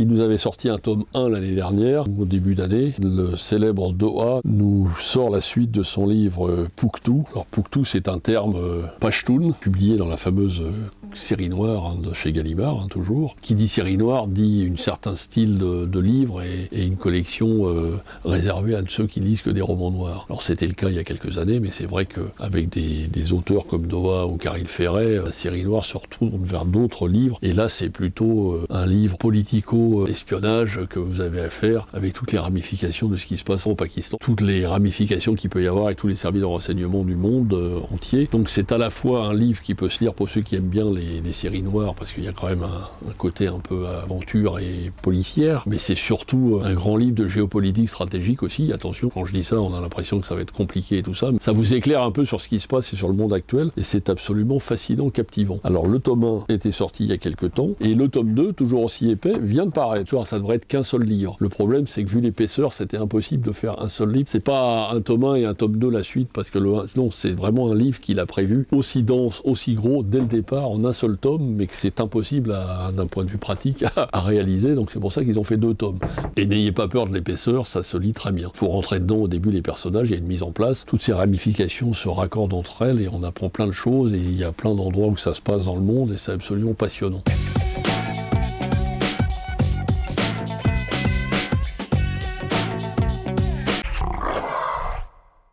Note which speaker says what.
Speaker 1: Il nous avait sorti un tome 1 l'année dernière, au début d'année. Le célèbre Doha nous sort la suite de son livre Pouctou. Alors Pouctou, c'est un terme pachtoun, publié dans la fameuse série noire de chez Gallimard, toujours. Qui dit série noire dit un certain style de livre et une collection réservée à ceux qui lisent que des romans noirs. Alors c'était le cas il y a quelques années, mais c'est vrai qu'avec des auteurs comme Doha ou Caril Ferret, la série noire se retourne vers d'autres livres. Et là, c'est plutôt un livre politico-espionnage que vous avez à faire avec toutes les ramifications de ce qui se passe au Pakistan, toutes les ramifications qu'il peut y avoir avec tous les services de renseignement du monde entier. Donc c'est à la fois un livre qui peut se lire pour ceux qui aiment bien les séries noires, parce qu'il y a quand même un côté un peu aventure et policière, mais c'est surtout un grand livre de géopolitique stratégique aussi. Attention, quand je dis ça, on a l'impression que ça va être compliqué et tout ça, mais ça vous éclaire un peu sur ce qui se passe et sur le monde actuel, et c'est absolument fascinant, captivant. Alors le tome 1 était sorti il y a quelques temps, et le tome 2, toujours aussi épais, vient de paraître. Tu vois, ça devrait être qu'un seul livre. Le problème, c'est que vu l'épaisseur, c'était impossible de faire un seul livre. C'est pas un tome 1 et un tome 2 la suite, parce que non, c'est vraiment un livre qu'il a prévu aussi dense, aussi gros, dès le départ, en un seul tome, mais que c'est impossible d'un point de vue pratique à réaliser, donc c'est pour ça qu'ils ont fait 2 tomes. Et n'ayez pas peur de l'épaisseur, ça se lit très bien. Il faut rentrer dedans au début, les personnages, il y a une mise en place, toutes ces ramifications se raccordent entre elles et on apprend plein de choses et il y a plein d'endroits où ça se passe dans le monde et c'est absolument passionnant.